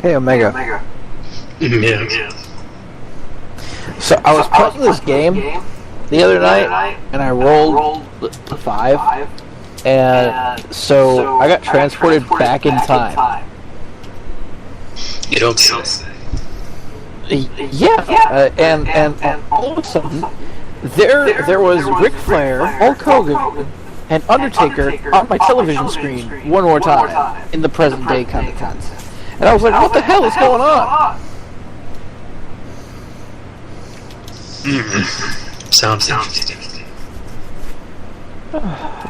Hey, Omega. Yeah. So I was playing this game the other night, and I rolled the 5, and so I got transported back in time. You don't say. Yeah, and all of a sudden, there was Ric Flair, Hulk Hogan, and Undertaker on my television screen one more time in the present day kind of tense. And I was like, what the hell is going on? Sounds interesting.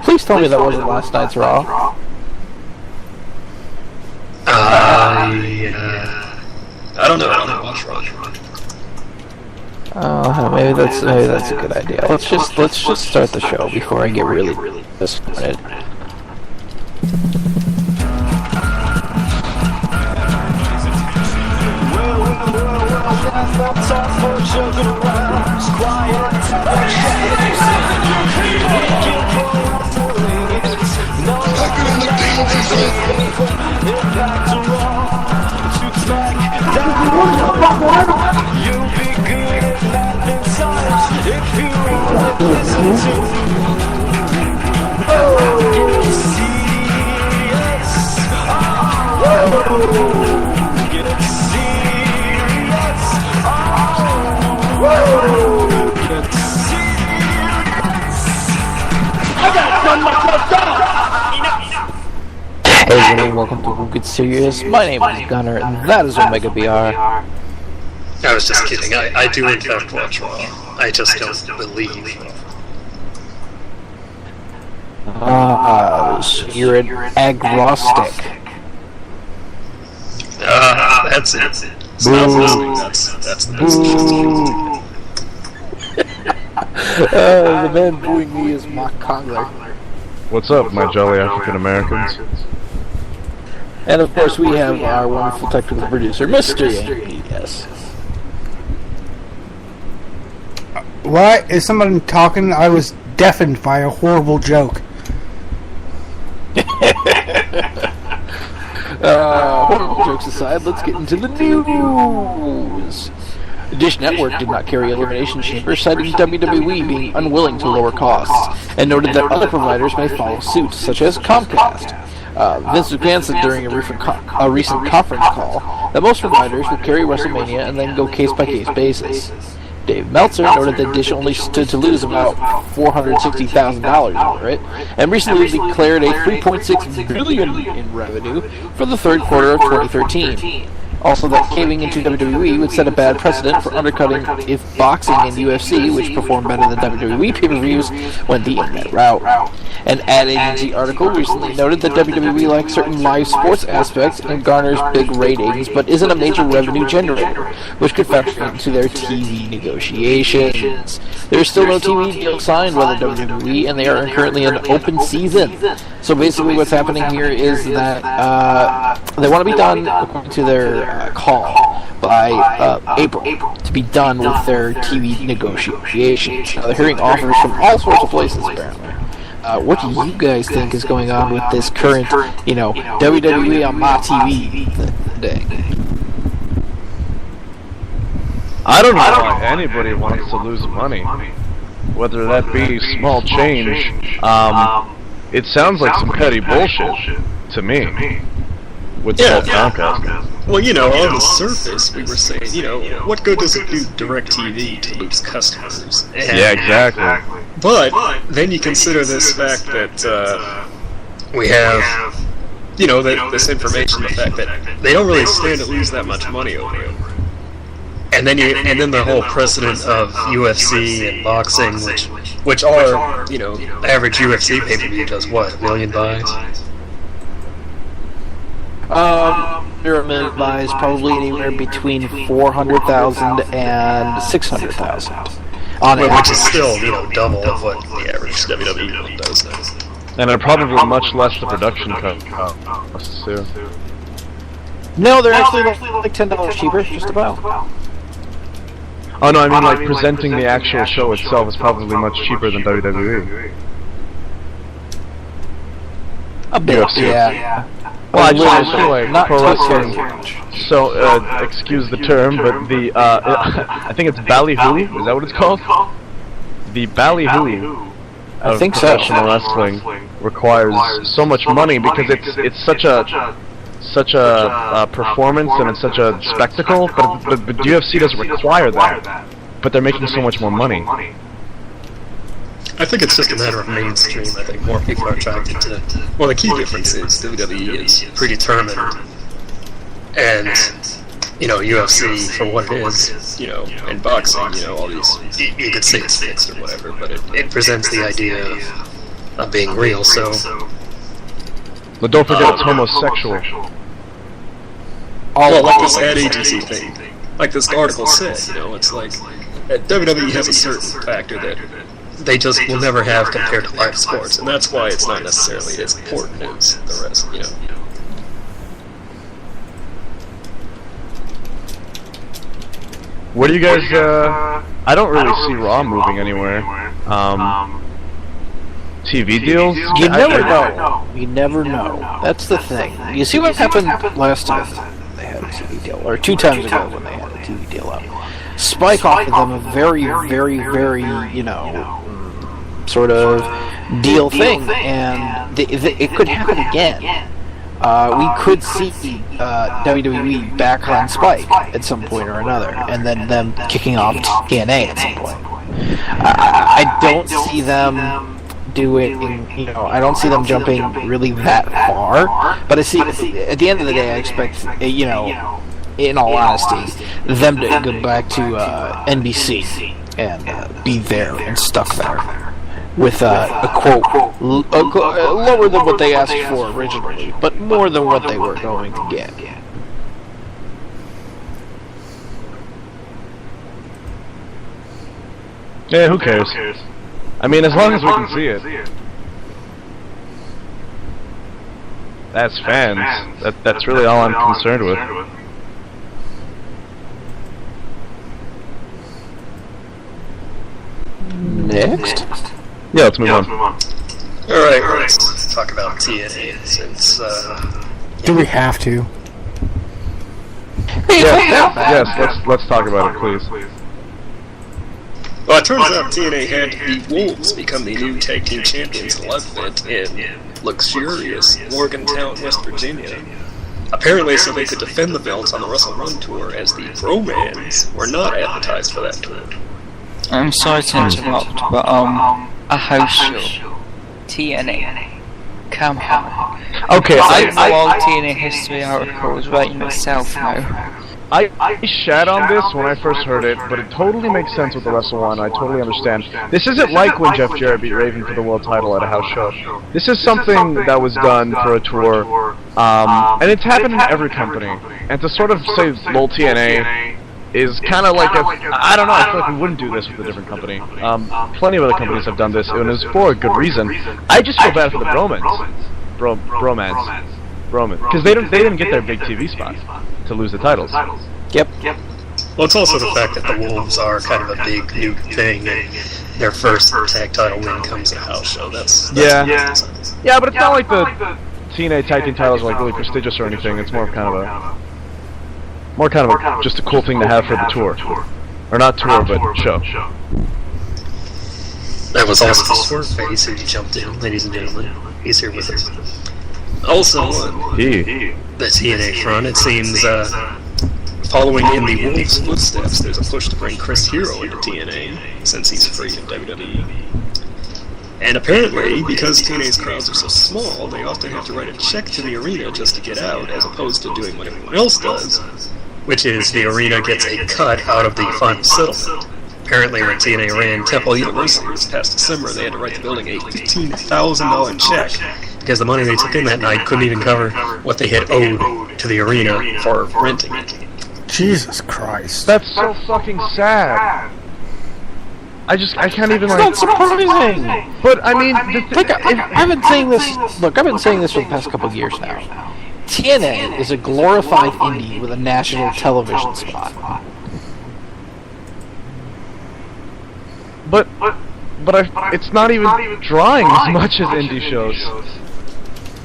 Please tell me that wasn't last night's Raw. I don't know. I don't watch Raw. Oh, maybe that's a good idea. Let's just start the show before I get really disappointed. Hey everyone, welcome to Who Gets Serious. My name is Gunner, and that is Omega BR. I was just kidding. I do in fact watch Raw. I just don't believe. So you're an agnostic. That's it. That's the best. The man booing me is Mark Congler. What's up, my jolly African Americans? And of course we have our wonderful technical producer, Mr. Yankee, yes. What? Is someone talking? I was deafened by a horrible joke. Horrible jokes aside, let's get into the news. Dish Network did not carry Elimination Chamber, citing WWE being unwilling to lower costs, and noted that other providers may follow suit, such as Comcast. Vince McMahon said during a recent conference call that most providers would carry WrestleMania and then go case-by-case basis. Dave Meltzer noted that Dish only stood to lose about $460,000 over it, and recently declared a $3.6 billion in revenue for the third quarter of 2013. Also, that caving into WWE would set a bad precedent for undercutting if boxing and UFC, which perform better than WWE pay-per-views, went the internet route. An ad agency article recently noted that WWE likes certain live sports aspects and garners big ratings, but isn't a major revenue generator, which could factor into their TV negotiations. There is still no TV deal signed by the WWE, and they are currently in open season. So basically what's happening here is that they want to be done, according to their call, by April, to be done with their TV negotiations. Now, they're hearing offers from all sorts of places, apparently. What do you guys think is going on with this current, WWE on my TV thing? I don't know why anybody wants to lose money, whether that be small change. It sounds like some petty bullshit to me. With Comcast. Well, on the surface, we were saying, what good does it do DirecTV to lose customers? Yeah, exactly. But then you consider this fact that we have, this information, the fact that they don't really stand to lose that much money over it. And then the whole precedent of UFC and boxing, which are, average UFC pay-per-view does what, 1 million buys? There are a million buys, probably anywhere between 400,000 and 600,000. Which is still, double of what the average WWE one does now. And they're probably much less the production costs too. No, they're actually like $10 cheaper, just about. Oh no, I mean like presenting the actual show itself is probably much cheaper than WWE. A bit, yeah. Well, I little just feel bit, like not pro wrestling. too much. So, excuse the term, but the I think it's ballyhoo. Is that what it's called? The ballyhoo of think so. professional wrestling requires so much money because it's such a performance and it's such a spectacle. But UFC doesn't require that. But they're making so much more money. I think it's just a matter of mainstream. I think more people are attracted to. Well, the key difference is WWE is predetermined, and UFC for what it is. In boxing, all these you could say it's fixed or whatever, but it presents the idea of being real. So, But don't forget it's homosexual. well, like this ad agency thing, like this article said, it's like WWE has a certain factor that they just will never have compared to live sports, and that's why it's not necessarily as important as the rest, What do you guys, I don't really see Raw moving anywhere. TV deals? You never know. You never know. That's the thing. You see what happened last time they had a TV deal, or 2 times ago when they had a TV deal out. Spike offered them a very, very, very, sort of deal thing, and it could happen again. We could see WWE back on Spike at some point or another, and then them kicking off TNA at some point. I don't see them I don't see them jumping really that far, but I see at the end of the day, I expect, in all honesty, them to go back to NBC and be there and stuck there with a quote lower than what they asked for originally, but more than what they were going to get. Yeah, who cares? I mean, as long as we can see it. As fans, that's really all I'm concerned with. Next? Yeah, let's move on. Alright, let's talk about TNA since, Do we have to? Yes, let's talk about it, please. Well, it turns out TNA had to beat Wolves to become the new Tag Team Champions live event in luxurious Morgantown, West Virginia. Apparently so they could defend the belts on the Wrestle One tour, as the Bromans were not advertised for that tour. I'm sorry to interrupt, but a house show, TNA, come on. Okay, I know TNA history article is writing itself now. I shat on this when I first heard it, but it totally makes sense with the Wrestle One. I totally understand. This isn't like when Jeff Jarrett beat Raven for the world title at a house show. This is something that was done for a tour, and it's happened in every company. And to sort of say lol TNA is kind of like I don't know, I feel like we wouldn't do this with a different company. Plenty of other companies have done this, and it's for a good reason. I just feel bad for the Bromans. Because they didn't get their big TV spot to lose the titles. Yep. Well, it's also the fact that the Wolves are kind of a big new thing, and their first tag title win comes at a house show. That's yeah, but it's not like the TNA tag team titles are like really prestigious or anything. It's more kind of just a cool thing to have for the tour, or not tour, but show. That was also the Swerve Face who jumped in, ladies and gentlemen. He's here with us. Also, on the TNA front, it seems, following in the Wolves' footsteps, there's a push to bring Chris Hero into TNA, since he's free in WWE. And apparently, because TNA's crowds are so small, they often have to write a check to the arena just to get out, as opposed to doing what everyone else does, which is the arena gets a cut out of the final settlement. Apparently, when TNA ran Temple University this past December, they had to write the building a $15,000 check, because the money they took in that night couldn't even cover what they had owed to the arena for renting it. Jesus Christ. That's so fucking sad. I can't even like... It's not surprising! But, I mean... I've been saying this... Look, I've been saying this for the past couple of years now. TNA is a glorified indie with a national television spot. But it's not even drawing as much as indie shows.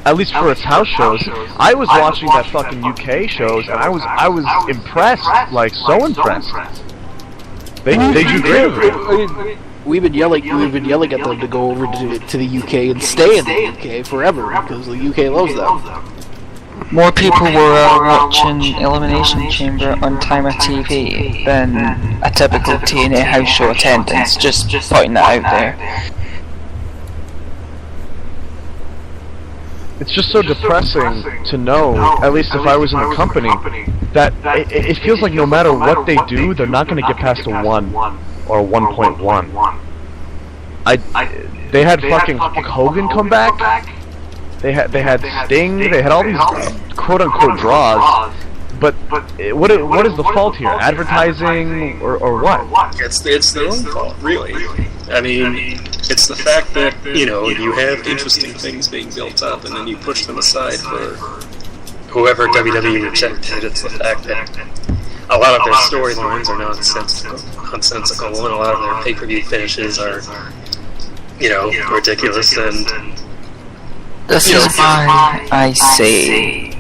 at least for its house shows. I was watching that fucking UK shows, and I was impressed, like so impressed. They do great. We've been yelling at them to go over to the UK and stay in the UK forever because the UK loves them. More people were watching Elimination Chamber on Timer TV than a typical TNA house show attendance, just putting that out there. It's just so depressing to know, at least if I was in the company, that it feels like no matter what they do, they're not going to get past a 1 or a 1.1. They had fucking Hulk Hogan come back. They had Sting. They had all these quote unquote draws. But what is the fault here? Advertising or what? It's their own fault, really. I mean, it's the fact that, you know, you have interesting things being built up and then you push them aside for whoever WWE rejected. It's the fact that a lot of their storylines are nonsensical, and a lot of their pay-per-view finishes are, you know, ridiculous. And this is why I say,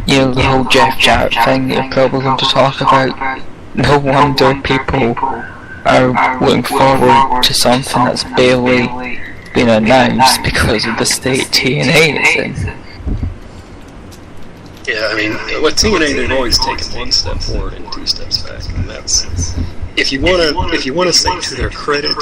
you know, the whole Jeff Jarrett thing you're probably going to talk about. No wonder people are looking forward to something that's barely been announced because of the state TNA is in. Yeah, I mean, what TNA, they've always taken one step forward and 2 steps back, and that's, if you wanna say to their credit,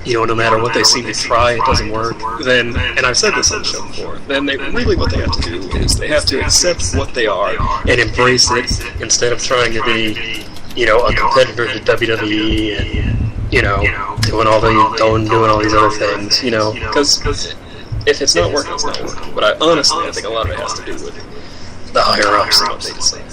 you know, no matter what they seem to try, it doesn't work, then, and I've said this on the show before, then what they have to do is they have to accept what they are and embrace it instead of trying to be, you know, a competitor to WWE and, you know, doing all these other things, you know, because if it's not working, it's not working. But I think a lot of it has to do with the higher ups and what they decide.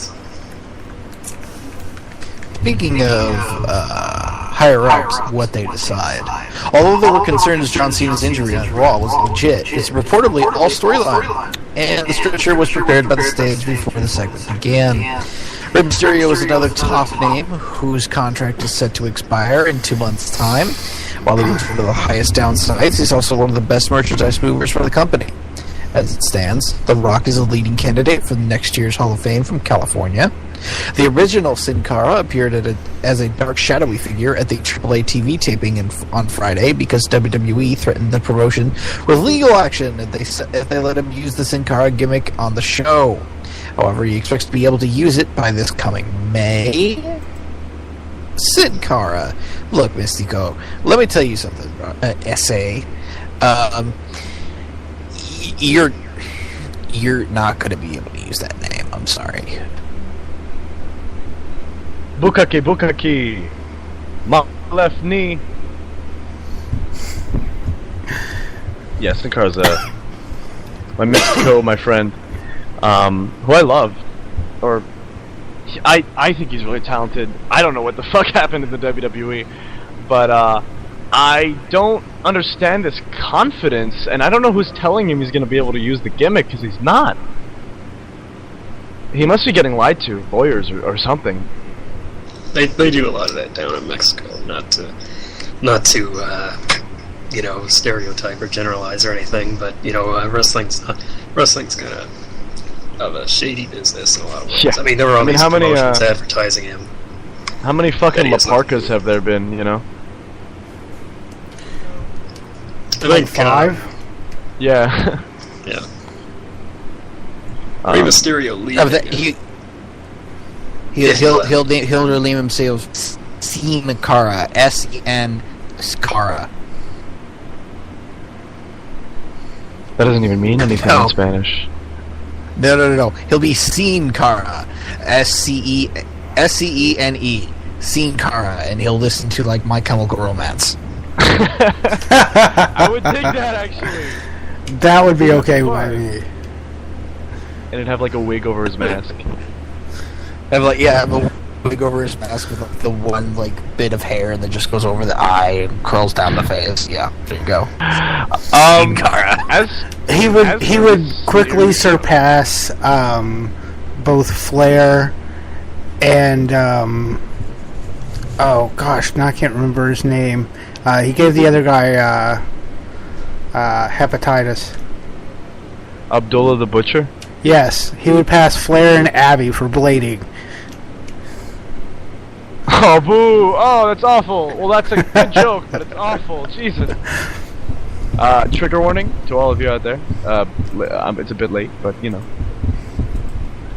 Speaking of higher ups, what they decide. Although there were concerns John Cena's injury on Raw was legit, it's reportedly all storyline, and the stretcher was prepared by the stage before the segment began. Rey Mysterio is another top name whose contract is set to expire in 2 months' time. While he was one of the highest downsides, he's also one of the best merchandise movers for the company. As it stands, The Rock is a leading candidate for next year's Hall of Fame from California. The original Sin Cara appeared as a dark, shadowy figure at the AAA TV taping on Friday because WWE threatened the promotion with legal action if they let him use the Sin Cara gimmick on the show. However, he expects to be able to use it by this coming May. Sin Cara. Look, Mystico, let me tell you something, S.A. You're not going to be able to use that name. I'm sorry. Bukaki. My left knee. Yes, Sin Cara's my Mystico, my friend. Who I love, or I think he's really talented. I don't know what the fuck happened in the WWE, but I don't understand this confidence, and I don't know who's telling him he's going to be able to use the gimmick, because he's not. He must be getting lied to, lawyers or something. They do a lot of that down in Mexico, not to you know, stereotype or generalize or anything, but you know, wrestling's kind of a shady business in a lot of ways. Yeah. I mean, there were all these promotions advertising him. How many fucking La Parkas have there been, you know? I think 5? Yeah. Yeah. Rey Mysterio leaving. He'll rename himself Sin Cara, S-E-N Cara. That doesn't even mean anything in Spanish. No. He'll be Sin Cara, S-C-E-N-E, Sin Cara, and he'll listen to like My Chemical Romance. I would take that actually. That would be okay with me. And it'd have like a wig over his mask. Have a wig over his mask with like, the one like bit of hair that just goes over the eye and curls down the face. Yeah, there you go. Cara. He would quickly surpass both Flair and oh gosh, now I can't remember his name. He gave the other guy hepatitis. Abdullah the Butcher? Yes, he would pass Flair and Abby for blading. Oh, boo! Oh, that's awful. Well, that's a good joke, but it's awful. Jesus. Trigger warning to all of you out there. It's a bit late, but you know,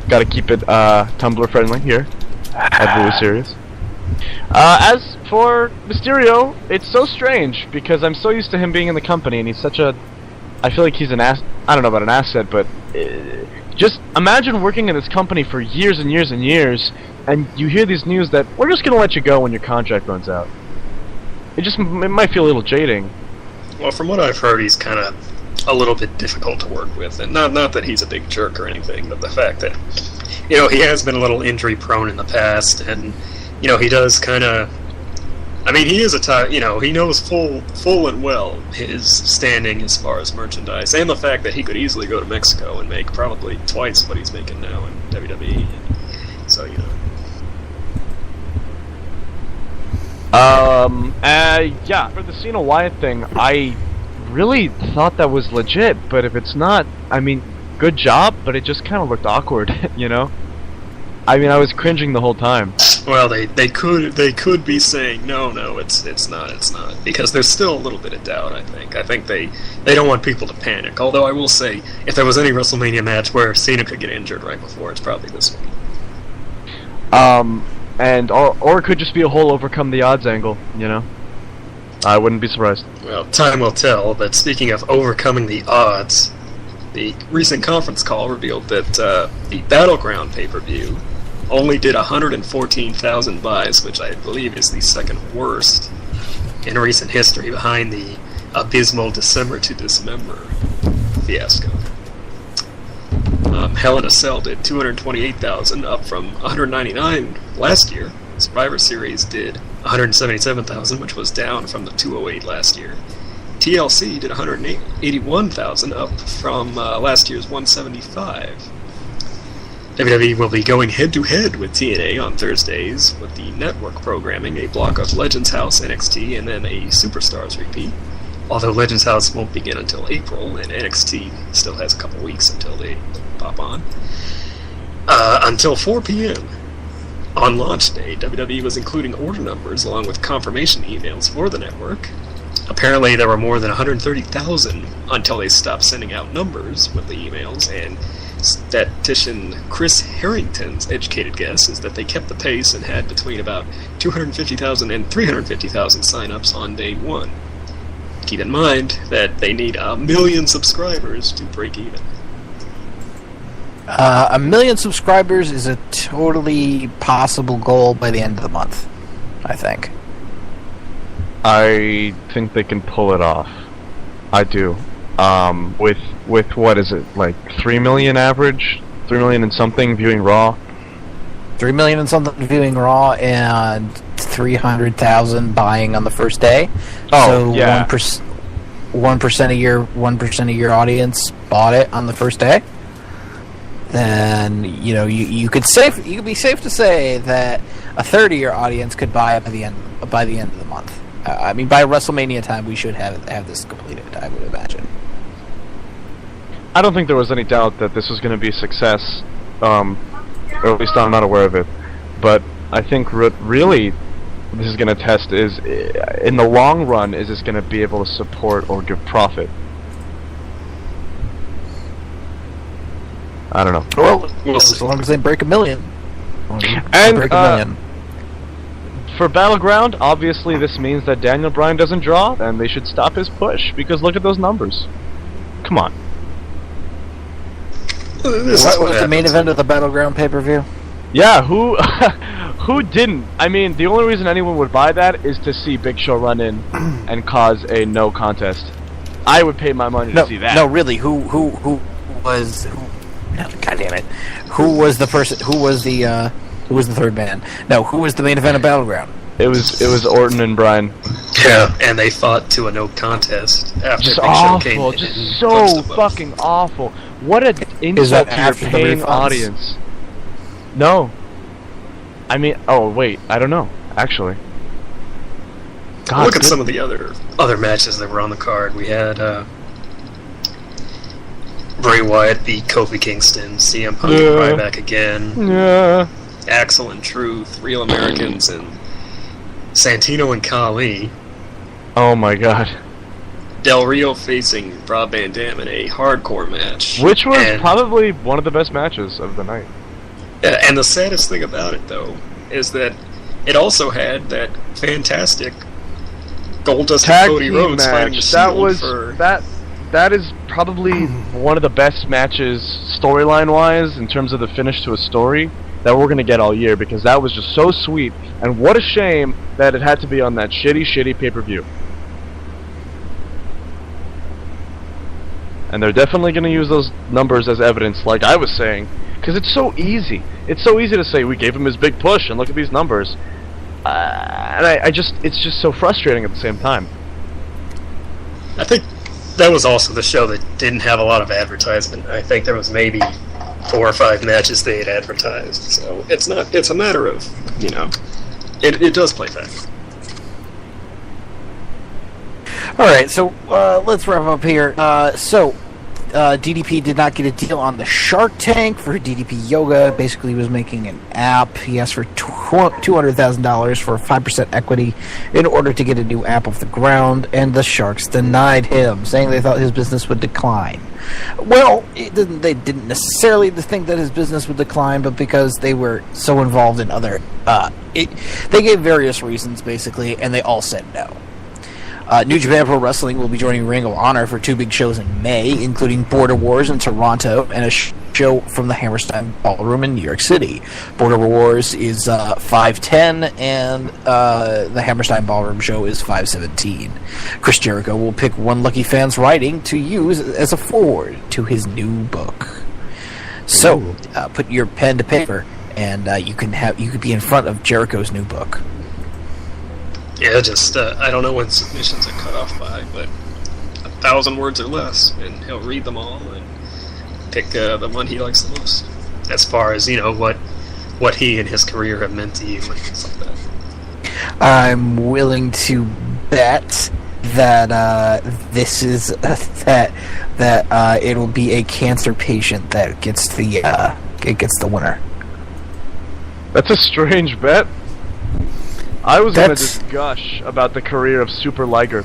gotta keep it Tumblr friendly here at Blue Serious. As for Mysterio, it's so strange because I'm so used to him being in the company, and he's such a. I feel like he's an ass. I don't know about an asset, but just imagine working in this company for years and years and years, and you hear these news that we're just gonna let you go when your contract runs out. It might feel a little jading. Well, from what I've heard, he's kind of a little bit difficult to work with, and not that he's a big jerk or anything, but the fact that, you know, he has been a little injury prone in the past, and, you know, he does kind of, I mean, he is you know, he knows full and well his standing as far as merchandise, and the fact that he could easily go to Mexico and make probably twice what he's making now in WWE, so, you know. Yeah, for the Cena Wyatt thing, I really thought that was legit, but if it's not, I mean, good job, but it just kind of looked awkward, you know? I mean, I was cringing the whole time. Well, they could be saying no, it's not, because there's still a little bit of doubt. I think they don't want people to panic. Although I will say, if there was any WrestleMania match where Cena could get injured right before, it's probably this one. Or it could just be a whole overcome the odds angle, you know? I wouldn't be surprised. Well, time will tell, but speaking of overcoming the odds, the recent conference call revealed that the Battleground pay-per-view only did 114,000 buys, which I believe is the second worst in recent history, behind the abysmal December to Dismember fiasco. Hell in a Cell did 228,000, up from 199 last year. Survivor Series did 177,000, which was down from the 208 last year. TLC did 181,000, up from last year's 175. WWE will be going head-to-head with TNA on Thursdays, with the network programming a block of Legends House NXT and then a Superstars repeat. Although Legends House won't begin until April, and NXT still has a couple weeks until they pop on. Until 4 p.m. on launch day, WWE was including order numbers along with confirmation emails for the network. Apparently there were more than 130,000 until they stopped sending out numbers with the emails, and statistician Chris Harrington's educated guess is that they kept the pace and had between about 250,000 and 350,000 sign-ups on day one. Keep in mind that they need 1 million subscribers to break even. 1 million subscribers is a totally possible goal by the end of the month, I think. I think they can pull it off. I do. With what is it, like 3 million average? 3 million and something viewing Raw? 3 million and something viewing Raw, and 300,000 buying on the first day. Oh, so yeah. 1% of your audience bought it on the first day. Then you could be safe to say that a third of your audience could buy it by the end of the month. I mean, by WrestleMania time, we should have this completed, I would imagine. I don't think there was any doubt that this was going to be a success, or at least I'm not aware of it. But I think really this is going to test is, in the long run, is this going to be able to support or give profit? I don't know. Well, as long as they break 1 million. And for Battleground, obviously this means that Daniel Bryan doesn't draw, and they should stop his push, because look at those numbers. Come on. What was the main event of the Battleground pay-per-view? Yeah, who didn't? I mean, the only reason anyone would buy that is to see Big Show run in and cause a no contest. I would pay my money to see that. No, really, who was... God damn it. Who was the third man? No, who was the main event of Battleground? It was Orton and Bryan. Yeah, and they fought to a no contest after Just Big awful, Show came in just and so punched them both. fucking awful. What an insult to your after the paying refunds? audience. No. I mean, oh wait, I don't know, actually. God, Look at some of the other matches that were on the card. We had Bray Wyatt beat Kofi Kingston, CM Punk Yeah. Ryback again, Yeah. Axel and Truth, Real Americans, and Santino and Khali. Oh my god. Del Rio facing Rob Van Dam in a hardcore match. Which was And- probably one of the best matches of the night. And the saddest thing about it, though, is that it also had that fantastic Goldust Tag and Cody team Rhodes fighting the match. That Shield was for... that is probably one of the best matches storyline wise in terms of the finish to a story that we're gonna get all year, because that was just so sweet, and what a shame that it had to be on that shitty pay-per-view. And they're definitely gonna use those numbers as evidence, like I was saying, because it's so easy. It's so easy to say we gave him his big push and look at these numbers, and it's just so frustrating at the same time. I think that was also the show that didn't have a lot of advertisement. I think there was maybe 4 or 5 matches they had advertised. So it's a matter of, it does play factor. Alright, so let's wrap up here. DDP did not get a deal on the Shark Tank for DDP Yoga. Basically, he was making an app. He asked for $200,000 for 5% equity in order to get a new app off the ground, and the Sharks denied him, saying they thought his business would decline. Well, they didn't necessarily think that his business would decline, but because they were so involved in other... they gave various reasons, basically, and they all said no. New Japan Pro Wrestling will be joining Ring of Honor for 2 big shows in May, including Border Wars in Toronto and a show from the Hammerstein Ballroom in New York City. Border Wars is 5:10, and the Hammerstein Ballroom show is 5:17. Chris Jericho will pick one lucky fan's writing to use as a foreword to his new book. So, put your pen to paper, and you could be in front of Jericho's new book. Yeah, just, I don't know when submissions are cut off by, but 1,000 words or less, and he'll read them all and pick the one he likes the most. As far as, what he and his career have meant to you and stuff like that. I'm willing to bet that this is that it'll be a cancer patient that gets the winner. That's a strange bet. I was going to just gush about the career of Super Liger.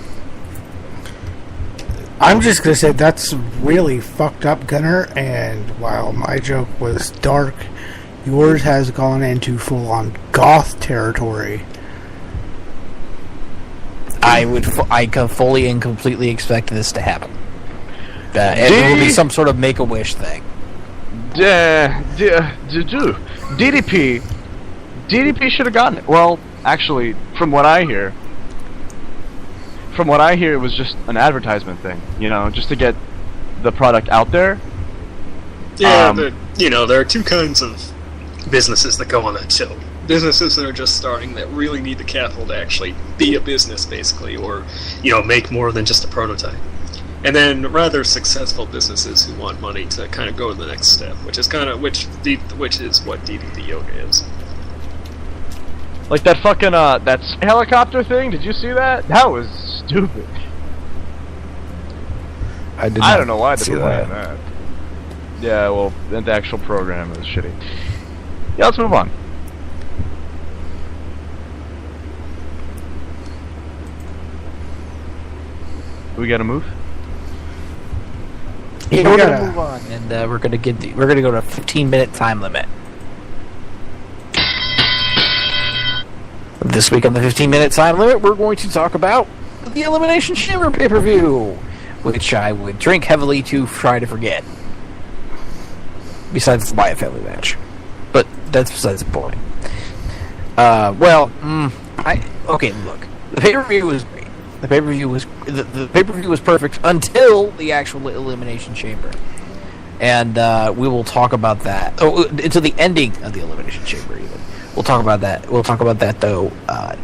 I'm just going to say that's really fucked up, Gunner, and while my joke was dark, yours has gone into full-on goth territory. I can fully and completely expect this to happen. It will be some sort of Make-A-Wish thing. DDP should have gotten it. Well, actually, from what I hear, it was just an advertisement thing, just to get the product out there. Yeah, there are 2 kinds of businesses that go on that show. Businesses that are just starting that really need the capital to actually be a business, basically, or, make more than just a prototype. And then rather successful businesses who want money to kind of go to the next step, which is what DDP Yoga is. Like that fucking, that helicopter thing, did you see that? That was stupid. I don't know why they put that. Yeah, well, the actual program is shitty. Yeah, let's move on. We gotta move? Yeah, we're gonna move on, and we're gonna go to a 15-minute time limit. This week on the 15-minute time limit, we're going to talk about the Elimination Chamber pay-per-view, which I would drink heavily to try to forget. Besides the Wyatt family match, but that's besides the point. Look, the pay-per-view was great. The pay-per-view was perfect until the actual Elimination Chamber, and we will talk about that. Until the ending of the Elimination Chamber, even. We'll talk about that. We'll talk about that though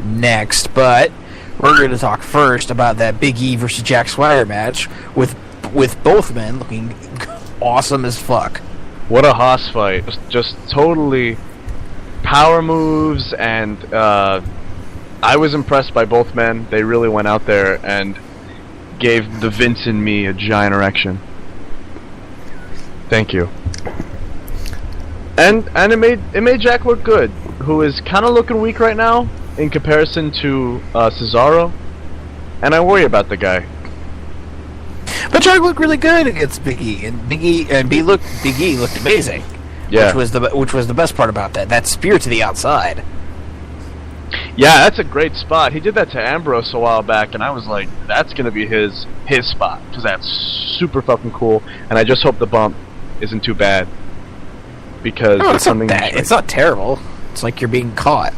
next. But we're going to talk first about that Big E versus Jack Swagger match with both men looking awesome as fuck. What a Haas fight! Just totally power moves, and I was impressed by both men. They really went out there and gave the Vince in me a giant erection. Thank you. And it made Jack look good, who is kind of looking weak right now in comparison to Cesaro, and I worry about the guy. But Jack looked really good against Big E, and Big E looked amazing. Yeah, which was the best part about that spear to the outside. Yeah, that's a great spot. He did that to Ambrose a while back, and I was like, that's gonna be his spot, because that's super fucking cool. And I just hope the bump isn't too bad, because No, it's something. It's not terrible. It's like you're being caught.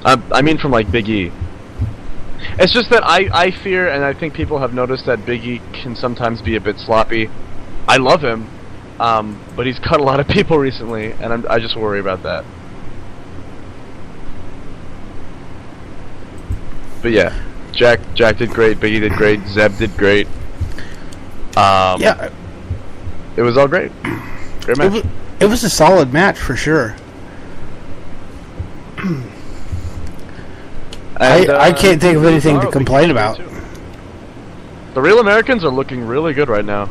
I mean, from like Big E. It's just that I fear, and I think people have noticed that Big E can sometimes be a bit sloppy. I love him, but he's cut a lot of people recently, and I just worry about that. But yeah, Jack did great, Big E did great, Zeb did great. Yeah. It was all great. Great match. It was a solid match for sure. And, I can't think of anything to complain about. The Real Americans are looking really good right now.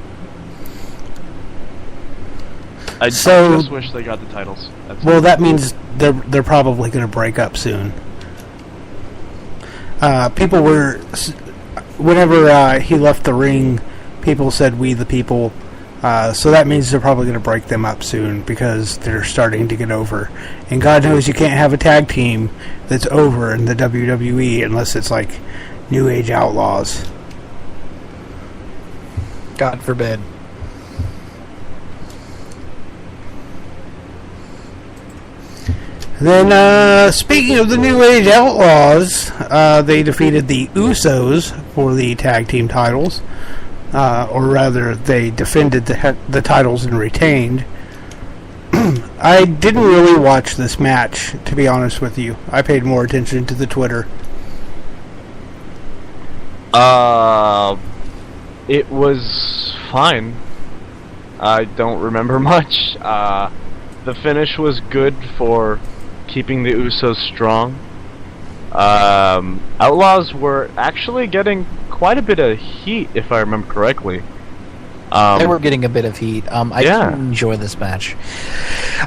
I just wish they got the titles. That means they're probably going to break up soon. People were, whenever he left the ring, people said "We the People," so that means they're probably going to break them up soon because they're starting to get over. And God knows you can't have a tag team that's over in the WWE unless it's like New Age Outlaws. God forbid. Then, speaking of the New Age Outlaws, they defeated the Usos for the tag team titles. Or rather, they defended the titles and retained. I didn't really watch this match, to be honest with you. I paid more attention to the Twitter. It was fine. I don't remember much. The finish was good for keeping the Usos strong. Outlaws were actually getting quite a bit of heat, if I remember correctly. They were getting a bit of heat. I didn't enjoy this match.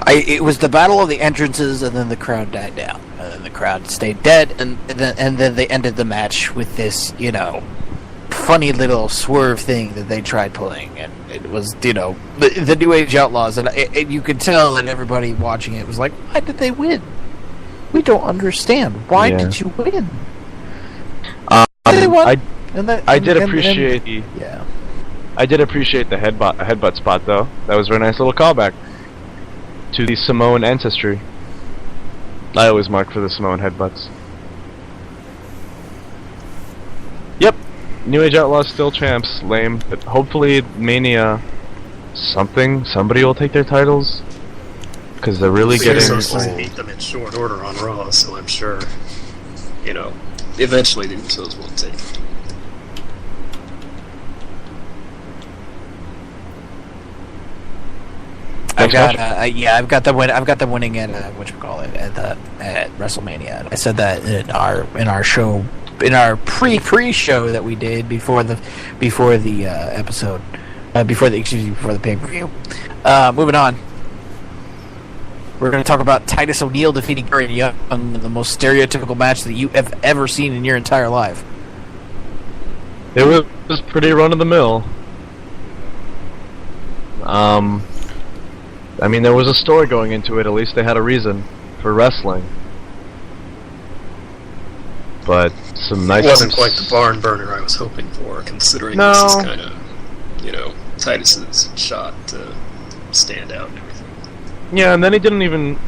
It was the battle of the entrances, and then the crowd died down. And then the crowd stayed dead, and then they ended the match with this, funny little swerve thing that they tried pulling. And it was, the New Age Outlaws. And you could tell that everybody watching it was like, why did they win? We don't understand. Why did you win? I did appreciate the headbutt spot, though. That was a very nice little callback to the Samoan ancestry. I always mark for the Samoan headbutts. Yep, New Age Outlaws still champs. Lame, but hopefully Mania, somebody will take their titles, because they're really getting old. Beat them in short order on Raw, so I'm sure, eventually the Usos will take it. I've got them winning at at WrestleMania. I said that in our show, in our pre-show that we did before the episode, before the pay-per-view. Moving on. We're going to talk about Titus O'Neil defeating Gary Young in the most stereotypical match that you have ever seen in your entire life. It was pretty run-of-the-mill. I mean, there was a story going into it. At least they had a reason for wrestling. But some nice... It wasn't quite the barn burner I was hoping for, considering this is kind of, Titus's shot to stand out and everything. Yeah, and then he didn't even...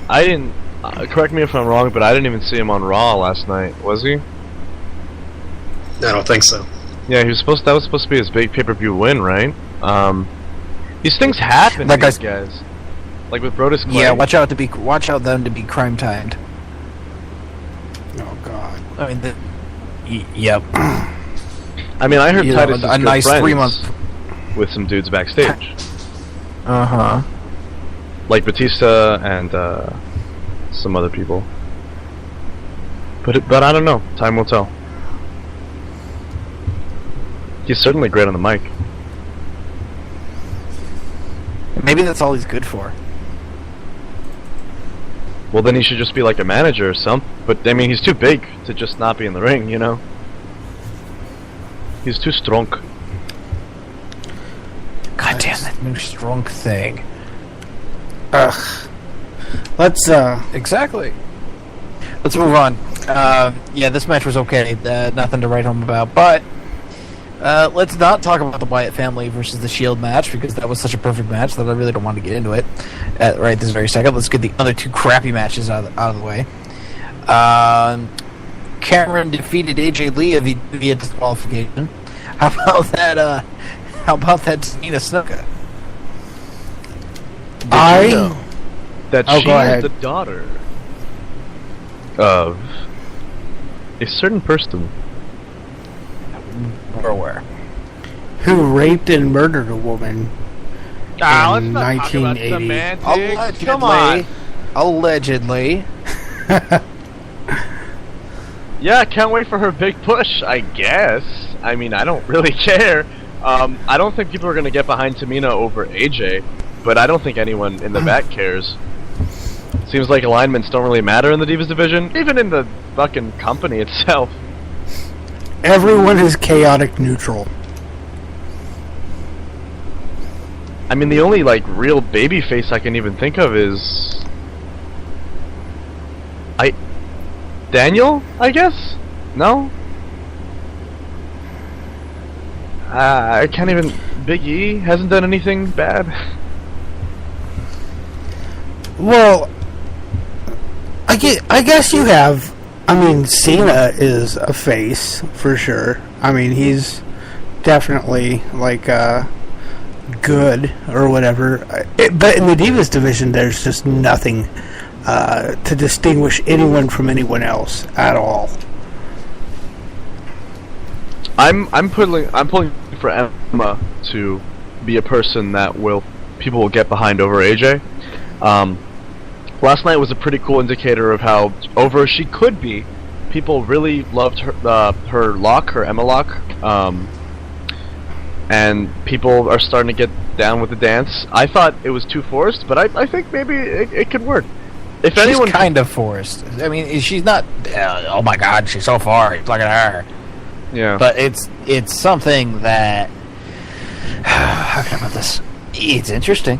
correct me if I'm wrong, but I didn't even see him on Raw last night, was he? I don't think so. Yeah, that was supposed to be his big pay-per-view win, right? These things happen to these guys. Like with Brodus Clay. Yeah, watch out them to be crime timed. Oh God. I mean, yep. I mean, I heard Titus is a nice friends 3 month with some dudes backstage. Uh-huh. Like Batista and some other people. But I don't know. Time will tell. He's certainly great on the mic. Maybe that's all he's good for. Well, then he should just be like a manager or something. But I mean, he's too big to just not be in the ring, you know. He's too strong. God damn that new strong thing. Ugh. Let's Exactly. Let's move on. Yeah, this match was okay. Nothing to write home about. But let's not talk about the Wyatt family versus the Shield match, because that was such a perfect match that I really don't want to get into it right this very second. Let's get the other two crappy matches out of the way. Cameron defeated AJ Lee via disqualification. How about that? How about that, Tamina Snuka? Did you know that Oh, she go is ahead. the daughter of a certain person? Or where? who raped and murdered a woman Ah, in 1980. Allegedly. Come on. Allegedly. Yeah, I can't wait for her big push, I guess. I mean, I don't really care. I don't think people are going to get behind Tamina over AJ, but I don't think anyone in the back cares. Seems like alignments don't really matter in the Divas division, even in the fucking company itself. Everyone is chaotic neutral. I mean, the only, like, real babyface I can even think of is... Daniel, I guess? No? I can't even... Big E hasn't done anything bad. Well, I guess you have. I mean, Cena is a face for sure. I mean, he's definitely like good or whatever. But in the Divas division, there's just nothing to distinguish anyone from anyone else at all. I'm pulling for Emma to be a person that people will get behind over AJ. Last night was a pretty cool indicator of how over she could be. People really loved her lock, her Emma lock, and people are starting to get down with the dance. I thought it was too forced, but I think maybe it could work. If anyone, She's kind of forced. I mean, she's not. Oh my God, she's so far. Look at her. yeah. But it's something that. How can I put this? It's interesting.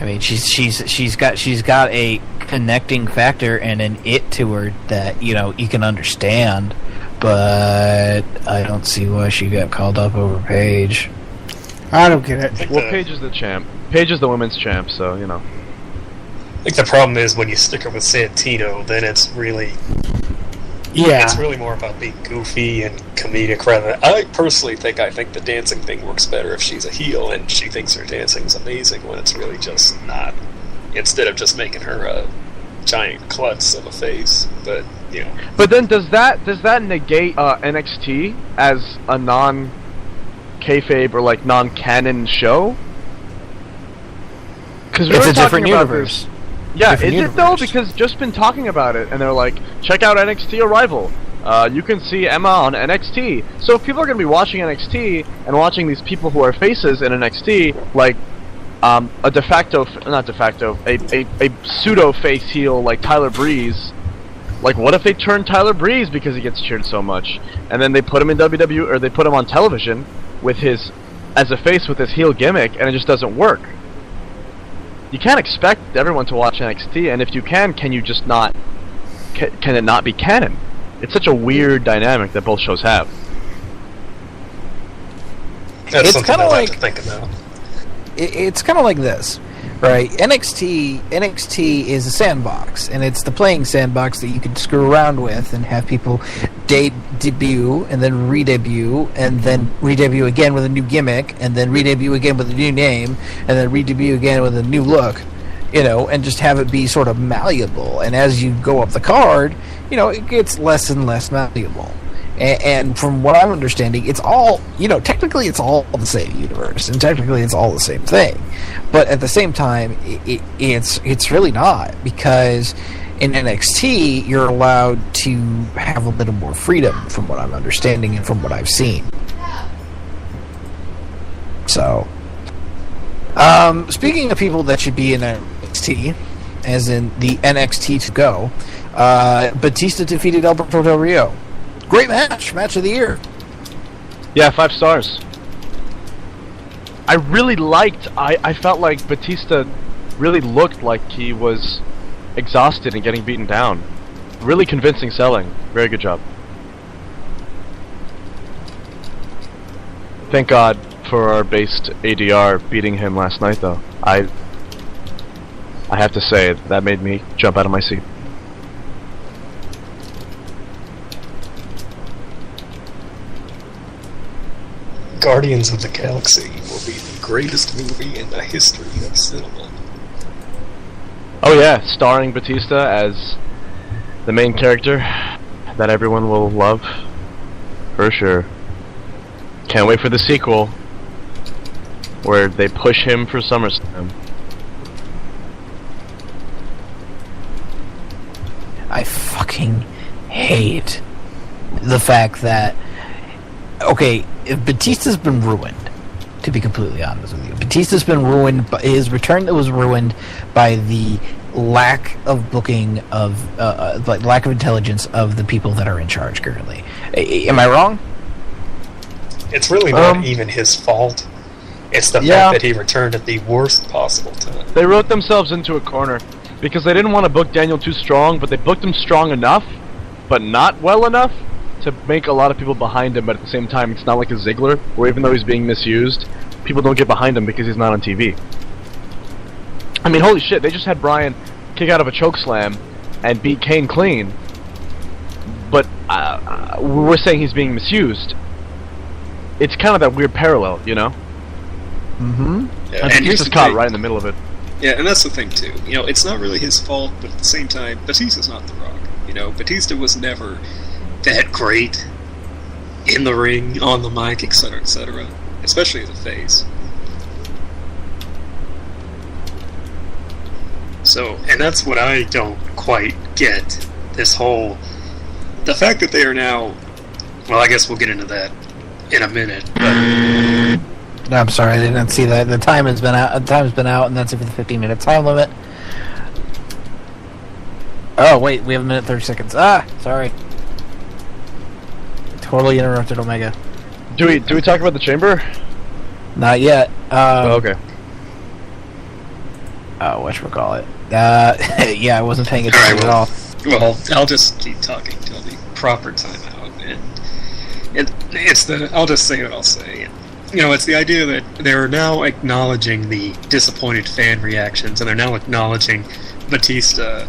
I mean, she's got a connecting factor and an it to her that you can understand, but I don't see why she got called up over Paige. I don't get it. Well, Paige is the champ. Paige is the women's champ, so I think the problem is when you stick her with Santino, then it's really more about being goofy and comedic rather than... I think the dancing thing works better if she's a heel and she thinks her dancing's amazing when it's really just not. Instead of just making her a giant klutz of a face, but But then does that negate NXT as a non-kayfabe or like non-canon show? Because It's a different universe. Yeah, Different is it though? universe. Because just been talking about it, and they're like, check out NXT Arrival. You can see Emma on NXT. So if people are going to be watching NXT and watching these people who are faces in NXT, like a pseudo face heel like Tyler Breeze, like what if they turn Tyler Breeze because he gets cheered so much, and then they put him in WWE or they put him on television as a face with his heel gimmick, and it just doesn't work. You can't expect everyone to watch NXT, and if you can you just not? Can it not be canon? It's such a weird dynamic that both shows have. that's It's something kinda I'll like- have to think about. It's kind of like this, right? NXT is a sandbox, and it's the playing sandbox that you can screw around with and have people debut and then re-debut and then re-debut again with a new gimmick and then re-debut again with a new name and then re-debut again with a new look, and just have it be sort of malleable. And as you go up the card, it gets less and less malleable. And from what I'm understanding, it's all, technically it's all the same universe, and technically it's all the same thing. But at the same time, it's really not, because in NXT, you're allowed to have a little more freedom, from what I'm understanding and from what I've seen. So, Speaking of people that should be in NXT, as in the NXT to go, Batista defeated Alberto Del Rio. Great match of the year. Yeah, 5 stars. I really liked. I felt like Batista really looked like he was exhausted and getting beaten down. Really convincing selling. Very good job. Thank God for our based ADR beating him last night, though. I have to say, that made me jump out of my seat. Guardians of the Galaxy will be the greatest movie in the history of cinema. Oh yeah, starring Batista as the main character that everyone will love. For sure. Can't wait for the sequel, where they push him for SummerSlam. I fucking hate the fact that, okay, if Batista's been ruined, to be completely honest with you. Batista's been ruined, by his return was ruined by the lack of booking of, lack of intelligence of the people that are in charge currently. Am I wrong? It's really not even his fault. It's the fact that he returned at the worst possible time. They wrote themselves into a corner because they didn't want to book Daniel too strong, but they booked him strong enough, but not well enough to make a lot of people behind him. But at the same time, it's not like a Ziggler, where even though he's being misused, people don't get behind him because he's not on TV. I mean, holy shit, they just had Bryan kick out of a chokeslam and beat Kane clean, but we're saying he's being misused. It's kind of that weird parallel, you know? Mm-hmm. Yeah, and he's just caught right in the middle of it. Yeah, and that's the thing, too. You know, it's not really his fault, but at the same time, Batista's not The Rock. You know, Batista was never that great in the ring, on the mic, etc., especially as a face. So, and that's what I don't quite get. This whole... The fact that they are now... Well, I guess we'll get into that in a minute, but... No, I'm sorry, I didn't see that. The time has been out. And that's it for the 15-minute time limit. Oh wait, we have a minute 30 seconds. Sorry. Totally interrupted Omega. Do we talk about the chamber? Not yet. Okay. Whatchamacallit. Yeah, I wasn't paying attention at all. Well, I'll just keep talking till the proper timeout, and I'll just say what I'll say. You know, it's the idea that they're now acknowledging the disappointed fan reactions, and they're now acknowledging Batista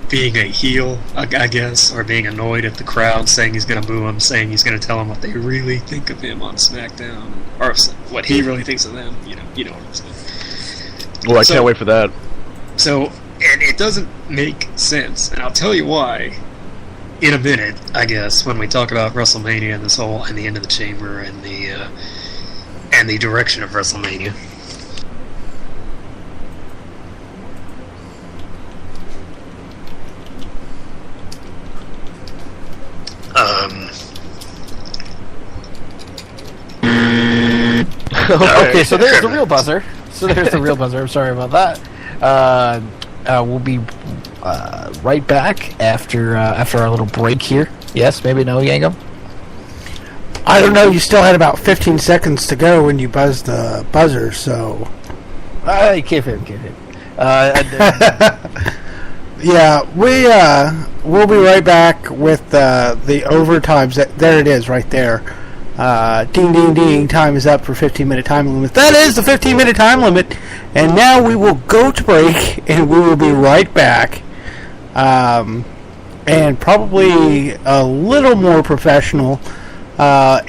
being a heel, I guess, or being annoyed at the crowd, saying he's going to boo him, saying he's going to tell them what they really think of him on SmackDown, or what he really thinks of them. You know what I'm saying. Well, I can't wait for that. So, and it doesn't make sense, and I'll tell you why in a minute, I guess, when we talk about WrestleMania and and the end of the chamber and the direction of WrestleMania. Okay, so there's the real buzzer. I'm sorry about that. We'll be right back after our little break here. Yes, maybe no, Yango? I don't know, you still had about 15 seconds to go when you buzzed the buzzer, so... Give him. Yeah, we'll be right back with the overtimes. There it is, right there. Ding, ding, ding, time is up for 15-minute time limit. That is the 15-minute time limit, and now we will go to break, and we will be right back. And probably a little more professional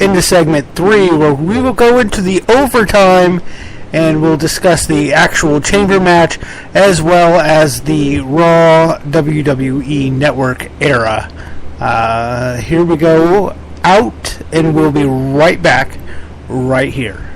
into segment 3, where we will go into the overtime and we'll discuss the actual chamber match as well as the Raw WWE Network era. Here we go out, and we'll be right back right here.